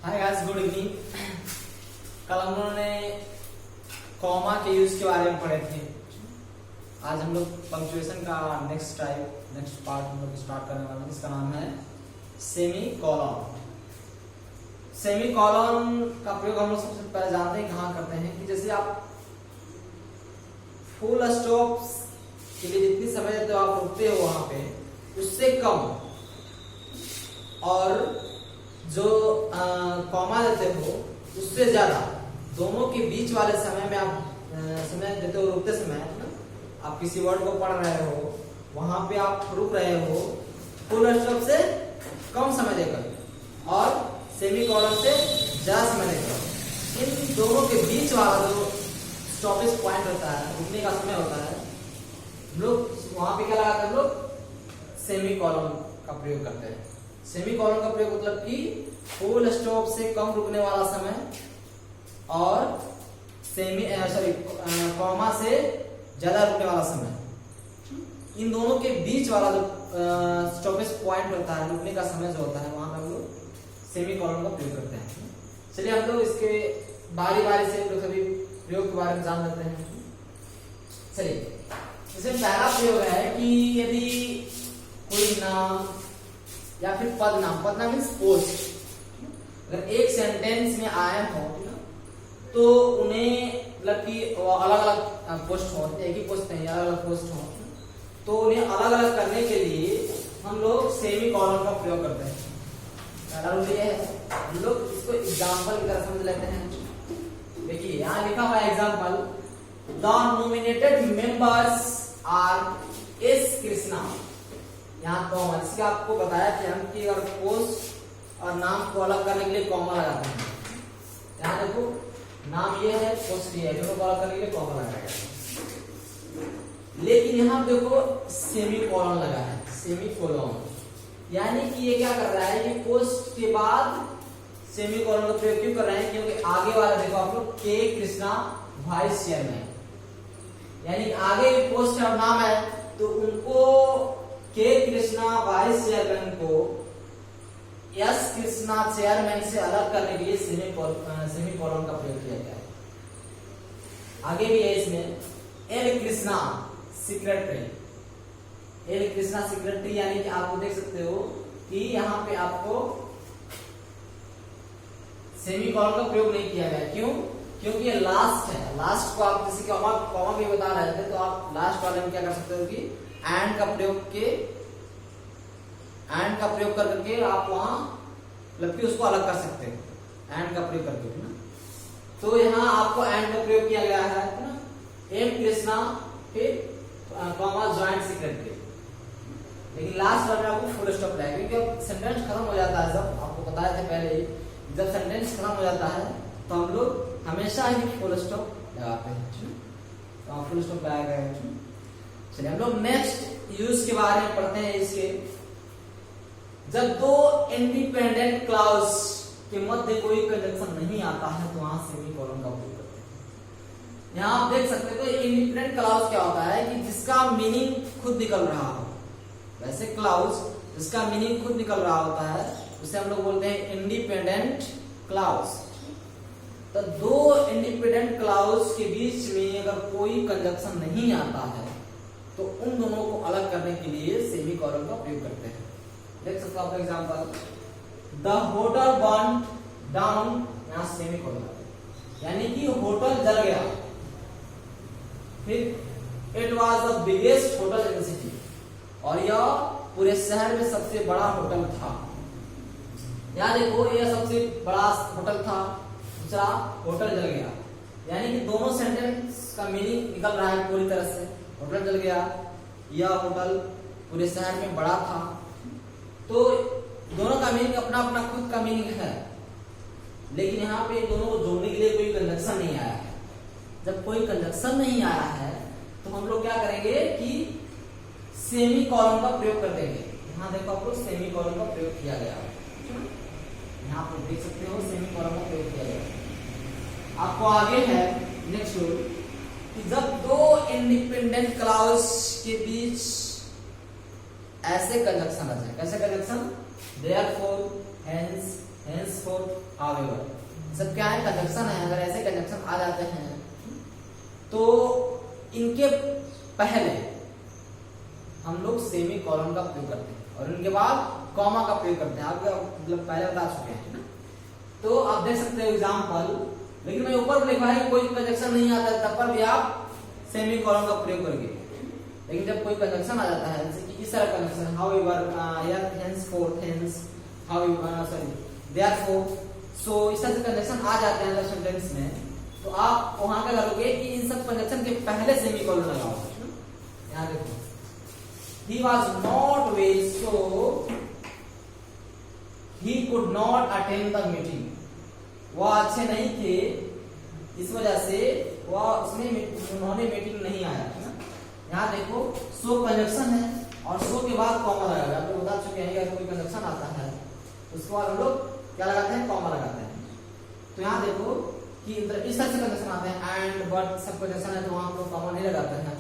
Hi guys, good evening. कल हम लोगों ने कॉमा के यूज के बारे में पढ़े थे। आज हम लोग पंक्चुएशन का नेक्स्ट पार्ट हम लोग स्टार्ट करने वाले हैं, जिसका नाम है सेमी कॉलन। सेमी कॉलन का प्रयोग हम लोग सबसे पहले जानते हैं कहाँ करते हैं कि जैसे आप फुल स्टॉप के लिए जितनी समय देते हो आप रुकते हो वहां पे, उससे कम और जो कॉमा देते हो उससे ज्यादा, दोनों के बीच वाले समय में आप समय देते हो। रुकते समय आप किसी वर्ड को पढ़ रहे हो, वहां पे आप रुक रहे हो फुल स्टॉप से कम समय देकर और सेमी कॉलन से ज्यादा समय देकर। इन दोनों के बीच वाला जो स्टॉपेज पॉइंट होता है, रुकने का समय होता है, लोग वहां पे क्या लगाते हैं, लोग सेमी कॉलन का प्रयोग करते हैं। सेमी कॉलन का प्रयोग मतलब कि फुल स्टॉप से कम रुकने वाला समय और कॉमा से ज्यादा रुकने वाला समय, इन दोनों के बीच वाला जो स्टॉपेज पॉइंट होता है, रुकने का समय जो होता है, वहां पर हम लोग सेमी कॉलन का प्रयोग करते हैं। चलिए हम लोग इसके बारी बारी से लोग सभी प्रयोग के बारे में जान लेते हैं। चलिए, इसमें पहला प्रयोग है कि यदि कोई नाम या फिर पदनाम मीन्स पोस्ट अगर एक सेंटेंस में आए हो तो उन्हें मतलब कि अलग अलग पोस्ट हो, एक ही पोस्ट नहीं, अलग अलग पोस्ट हो, तो उन्हें अलग अलग करने के लिए हम लोग सेमी कॉलन का प्रयोग करते हैं। पहला रूल ये है, हम लोग इसको एग्जाम्पल की तरह समझ लेते हैं। देखिए यहाँ लिखा हुआ है example, the nominated members R S Krishna. यहाँ कॉमा, जिसके आपको बताया कि हम कि अगर पोस्ट और नाम को अलग करने के लिए कॉमा लगाते हैं। यहाँ देखो नाम ये है, पोस्ट ये है, दोनों को अलग करने के लिए कॉमा लगाया गया। लेकिन यहाँ देखो सेमी कॉलन लगा है, सेमी कॉलन, यानी कि ये क्या कर रहा है, ये पोस्ट के बाद सेमी कॉलन का प्रयोग क्यों कर रहे हैं, क्योंकि आगे वाला देखो आप लोग के कृष्णा वाइस चेयरमैन, यानी आगे पोस्ट और नाम है तो उनको के कृष्णा वाइस चेयरमैन को एस कृष्णा चेयरमैन से अलग करने के लिए सेमी कॉलन का प्रयोग किया गया है। आगे भी है इसमें L Krishna secretary, L Krishna secretary, यानी कि आप देख सकते हो कि यहाँ पे आपको सेमी कॉलन का प्रयोग नहीं किया गया। क्यों? क्योंकि ये लास्ट है। लास्ट को आप किसी कॉमा भी बता रहे थे तो आप लास्ट वाले में क्या कर सकते हो कि एंड का प्रयोग करके आप वहां मतलब कि उसको अलग कर सकते हैं, एंड का प्रयोग करके ना। तो यहाँ आपको एंड का प्रयोग किया गया है ना, एम कृष्णा फिर कॉमा जॉइंट सेक्रेटरी, लेकिन लास्ट वाले में आपको फुल स्टॉप लगेगा, क्योंकि सेंटेंस खत्म हो जाता है। जब आपको बताया था पहले ही, जब सेंटेंस खत्म हो जाता है तो हम लोग हमेशा ही फुल स्टॉप लगाते हैं, तो फुल स्टॉप लगाया गया है। चलिए हम लोग नेक्स्ट यूज के बारे में पढ़ते हैं। इसके जब दो इंडिपेंडेंट क्लाउज के मध्य कोई कंजंक्शन नहीं आता है तो वहां सेमी कॉलन का उपयोग करते हैं। यहाँ आप देख सकते हो इंडिपेंडेंट क्लाउज क्या होता है कि जिसका मीनिंग खुद निकल रहा हो। वैसे क्लाउज जिसका मीनिंग खुद निकल रहा होता है उसे हम लोग बोलते हैं इंडिपेंडेंट क्लाउज। तो दो इंडिपेंडेंट क्लाउज के बीच में अगर कोई कंजंक्शन नहीं आता है तो उन दोनों को अलग करने के लिए सेमी कॉलन का प्रयोग करते हैं। देख सकते हो आप example, the hotel burn down, यहां सेमी कॉलन, यानी कि होटल जल गया। फिर it was the biggest hotel in the city, और यह पूरे शहर में सबसे बड़ा होटल था। यहां देखो यह सबसे बड़ा होटल था, दूसरा होटल जल गया, यानी कि दोनों सेंटेंस का मीनिंग निकल रहा है पूरी तरह से। होटल जल गया, यह होटल पूरे शहर में बड़ा था, तो दोनों का मीनिंग अपना अपना खुद का मीनिंग है, लेकिन यहाँ पे दोनों को जोड़ने के लिए कोई कंजंक्शन नहीं आया है। जब कोई कंजंक्शन नहीं आया है तो हम लोग क्या करेंगे कि सेमी कॉलन का प्रयोग कर देंगे। यहाँ देखो आप लोग सेमी कॉलन का प्रयोग किया गया, यहाँ पर देख सकते हो सेमी कॉलन का प्रयोग किया गया। आपको आगे है नेक्स्ट रूल कि जब दो इंडिपेंडेंट क्लाउज के बीच ऐसे कंजंक्शन आ जाए, कैसे conjunction, therefore, hence, henceforth, however, सब क्या है, कंजक्शन है। अगर ऐसे कंजक्शन आ जाते हैं तो इनके पहले हम लोग सेमी कॉलन का प्रयोग करते हैं और इनके बाद कॉमा का प्रयोग करते हैं। आपको मतलब पहले बता चुके हैं ना। तो आप देख सकते हो एग्जाम्पल, लेकिन मैं ऊपर लिखा है कोई कंजक्शन नहीं आता तब पर भी आप सेमी कॉलन का प्रयोग करेंगे। लेकिन जब कोई कंजक्शन आ जाता है, जैसे कि इस तरह conjunction, however, henceforth, hence, however, sorry, therefore, सो इस तरह से कंजक्शन आ जाते हैं सेंटेंस में, तो आप वहां क्या करोगे कि इन सब कंजक्शन के पहले सेमी कॉलन लगाओगे। यहाँ देखो, he was not well, so he could not attend the meeting. वह अच्छे नहीं थे, इस वजह से वह उन्होंने मीटिंग नहीं आया। यहाँ देखो सो कंजक्शन है और सो के बाद कॉमा लगाएगा। आपको बता चुके हैं अगर कोई कंजक्शन आता है उसके बाद हम लोग क्या लगाते हैं, कॉमा लगाते हैं। तो यहाँ देखो कि इस तरह से कंजक्शन आते हैं, एंड बट सब कंजक्शन है तो वहां हम लोग कॉमा नहीं लगाते हैं।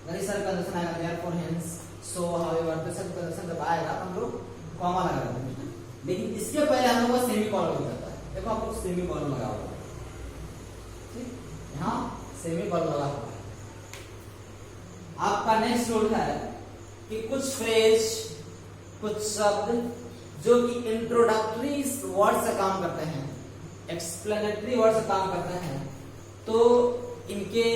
अगर इस तरह कंजक्शन आएगा therefore, hence, so, however, तो सब कंजक्शन जब आएगा हम लोग कॉमा लगाते हैं। लेकिन इसके पहले हम लोग का सेमी कॉलन हो जाता है। देखो आप लोग सेमी कॉलन लगा हुआ है, यहाँ सेमी कॉलन लगा हुआ है। आपका नेक्स्ट रूल है कि कुछ फ्रेज, कुछ शब्द जो कि इंट्रोडक्टरी वर्ड से काम करते हैं, एक्सप्लेनेटरी वर्ड से काम करते हैं, तो इनके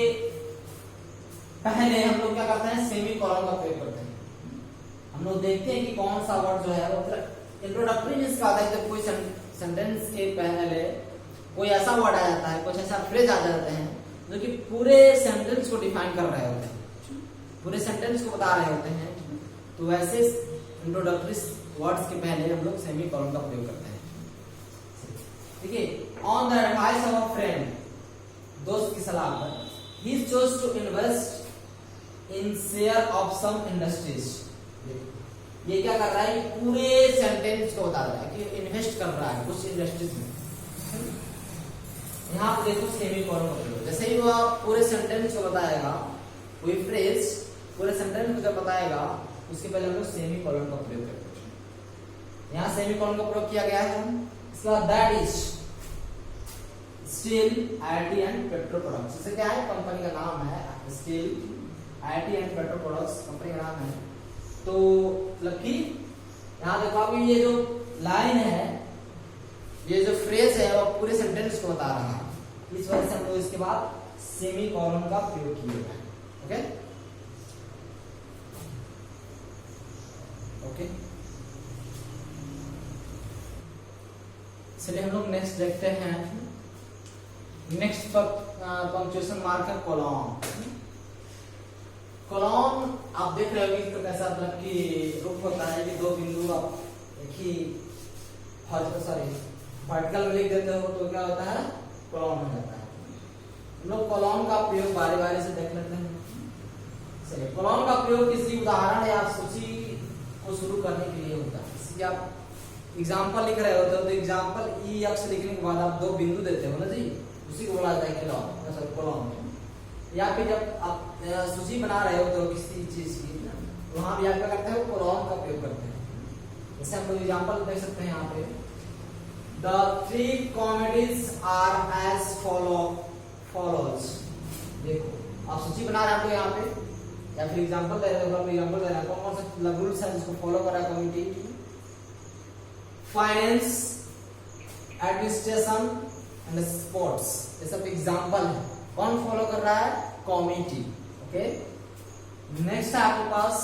पहले हम लोग क्या करते हैं, सेमी कॉलन का प्रयोग करते हैं। हम लोग देखते हैं कि कौन सा वर्ड जो है वो मतलब इंट्रोडक्टरी मींस क्या होता है, जब कोई सेंटेंस के पहले कोई ऐसा वर्ड आ जाता है, कुछ ऐसा फ्रेज आ जाते हैं जो कि पूरे सेंटेंस को डिफाइन कर रहे होते हैं, पूरे सेंटेंस को बता रहे होते हैं। तो वैसे इंट्रोडक्टरी वर्ड्स के पहले हम लोग सेमी कॉलन का प्रयोग करते हैं। ठीक है, on the advice of a friend, दोस्त की सलाह पर, he chose to invest in share of some industries. ये क्या कर रहा है, पूरे सेंटेंस को बता रहा है कि इन्वेस्ट कर रहा है कुछ इंडस्ट्रीज में। यहाँ पे देखो सेमी कॉलन का प्रयोग, जैसे ही वो पूरे सेंटेंस को बताएगा, कोई फ्रेज पूरे सेंटेंस को जब बताएगा उसके पहले हम लोग सेमी कॉलन का प्रयोग करते हैं। यहाँ सेमी कॉलन का प्रयोग किया गया है। इसके बाद that is steel, IT and petro products. इससे क्या है, कंपनी का नाम है steel, IT and petro products company का नाम है। तो लकी यहाँ देखो आप ये जो लाइन है, ये जो फ्रेज है वो पूरे सेंटेंस को बता रहा है, इस वजह से हम लोग इसके बाद सेमी कॉलन का प्रयोग किए। ओके ओके, चलिए हम लोग नेक्स्ट देखते हैं। नेक्स्ट पंक्चुएशन मार्क है कोलॉन। कोलॉन आप देख रहे हो तो कैसा मतलब कि रूप होता है कि दो बिंदु आप एक ही वर्टिकल में लिख देते हो तो क्या होता है, कोलॉन हो जाता है। हम लोग कोलॉन का प्रयोग बारी बारी से देख लेते हैं। चलिए, कोलॉन का प्रयोग किसी उदाहरण या सूची को शुरू करने के लिए होता है। जैसे आप एग्जाम्पल लिख रहे होते हो तो एग्जाम्पल ई अक्ष लिखने के बाद आप दो बिंदु देते हो ना जी, उसी को बोला जाता है कोलॉन। या फिर जब आप सूची बना रहे होते हो किसी चीज की, वहां भी आप क्या करते हो, कोलॉन का प्रयोग करते हैं। जैसे हम लोग एग्जाम्पल देख सकते हैं यहाँ पे, the 3 comedies are as follows. देखो आप सूची बना रहे हो यहाँ पे, या फिर एग्जाम्पल दे रहे हो, एग्जाम्पल दे रहे हैं कौन कौन सा रूल्स है जिसको फॉलो कर रहा है committee, finance, administration and sports, ये सब एग्जाम्पल है। कौन फॉलो कर रहा है, कमिटी। ओके, नेक्स्ट है आपके पास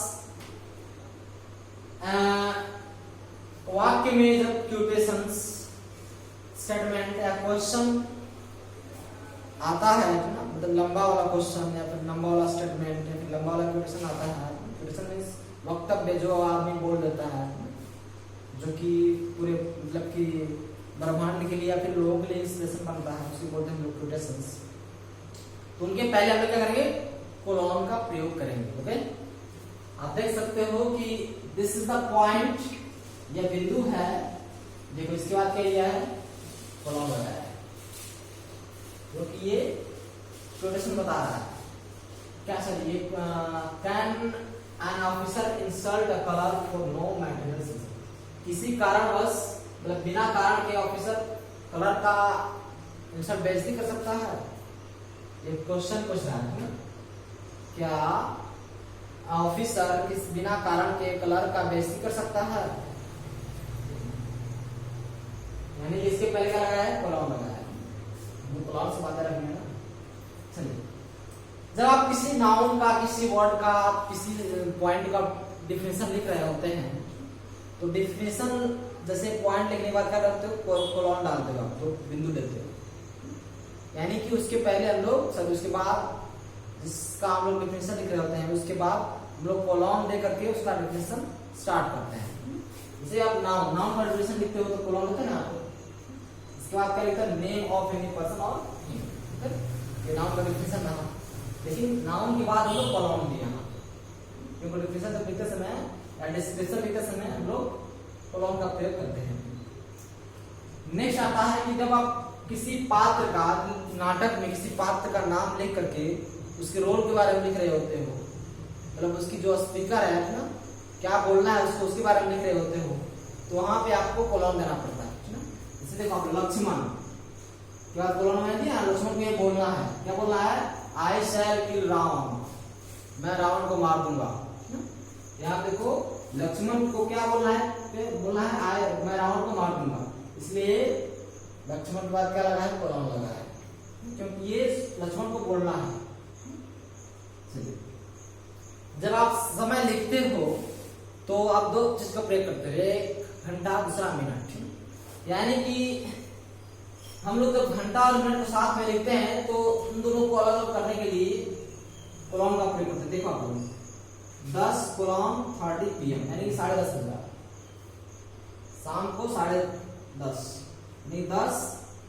वाक्य में जब क्यूटेशंस, स्टेटमेंट या क्वेश्चन आता है ना, मतलब लंबा वाला क्वेश्चन या फिर लंबा वाला स्टेटमेंट या फिर लंबा वाला क्वेश्चन आता है, क्वेश्चन मींस वक्तव्य जो आदमी बोल देता है, जो कि पूरे मतलब कि ब्रह्मांड के लिए या फिर लोगों के लिए इंस्पिरेशन बनता है, उसको बोलते हैं लोग क्वेश्चंस। तो उनके पहले हम लोग क्या करेंगे, कोलॉन का प्रयोग करेंगे। ओके, आप देख सकते हो कि दिस इज द पॉइंट, यह बिंदु है। देखो इसके बाद क्या लिया है, कोलॉन लगाया है, जो कि ये क्वेश्चन बता रहा है क्या सर, ये can an officer insult a caller for no maintenance. किसी कारणवश मतलब बिना कारण के ऑफिसर कलर का इंसर्ट बेइज्जती कर सकता है? ये क्वेश्चन पूछ रहा है ना, क्या ऑफिसर किस बिना कारण के कलर का बेइज्जती कर सकता है? यानी इसके पहले क्या लगाया है? कोलॉन लगाया है। वो कोलॉन से बातें रखनी है ना। चलिए, जब आप किसी नाउन का, किसी वर्ड का, किसी पॉइंट का डिफिनेशन लिख रहे होते हैं तो डिफिनेशन जैसे पॉइंट लिखने के बाद क्या करते हो? कोलॉन डालते हो, तो बिंदु देते हो। यानी कि उसके पहले हम लोग सब, उसके बाद जिसका हम लोग डिफिनेशन लिख रहे होते हैं उसके बाद हम लोग कोलॉन दे करके उसका डिफिनेशन स्टार्ट करते हैं। जैसे आप नाउन का डिफिनेशन लिखते हो तो कोलॉन होता है ना, इसके बाद क्या लिखते हैं? नेम ऑफ एनी पर्सन और नाउन का डिफिनेशन नाउन, लेकिन नाउन के बाद हम लोग कोलॉन दिया, क्योंकि डिफिनेशन जब लिखते समय या डिस्क्रिप्शन लिखते समय हम लोग कोलॉन का प्रयोग करते हैं। नेक्स्ट आता है कि जब आप किसी पात्र का, नाटक में किसी पात्र का नाम लिख करके उसके रोल के बारे में लिख रहे होते हो, मतलब उसकी जो स्पीकर है ना, क्या बोलना है उसको, उसके बारे में लिख रहे होते हो, तो वहां पे आपको कोलॉन देना पड़ता है ना। जैसे देखो आप लक्ष्मण के बाद कोलॉन में दिया, लक्ष्मण को ये बोलना है, क्या बोलना है? आई शैल किल रावण, मैं रावण को मार दूंगा। यहाँ देखो लक्ष्मण को क्या बोलना है? बोलना है आई, मैं रावण को मार दूंगा, इसलिए लक्ष्मण के बाद क्या लगा है? कोलॉन लगा है, क्योंकि ये लक्ष्मण को बोलना है। जब आप समय लिखते हो तो आप दो चीज का प्रयोग करते हो, एक घंटा, दूसरा मिनट। यानी कि हम लोग जब घंटा और मिनट को साथ में लिखते हैं तो उन दोनों को अलग अलग करने के लिए कोलॉन का प्रयोग करते हैं। देखो आप लोग 10 कोलॉन 30 PM, यानी कि 10:30 बजा, शाम को 10:30, यानी 10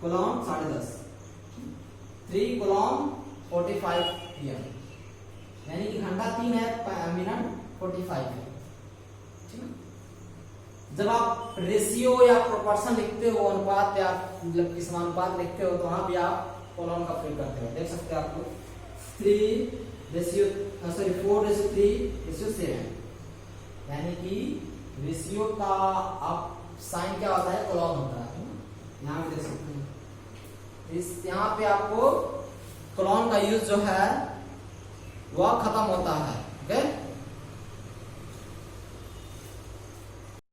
कोलॉन 10:30, 3 कोलॉन 45 PM, यानी कि घंटा 3 है, मिनट 45 है। ठीक है। जब आप रेशियो या प्रोपोर्शन लिखते हो, अनुपात या मतलब कि समानुपात लिखते हो, तो वहां भी आप कोलॉन का प्रयोग करते हो। देख सकते हैं आप लोग 4:3:7, यानी कि रेशियो का आप साइन क्या होता है? कोलॉन होता है। यहाँ भी देख सकते हैं, इस यहाँ पे आपको कोलॉन का यूज जो है वह खत्म होता है। ओके।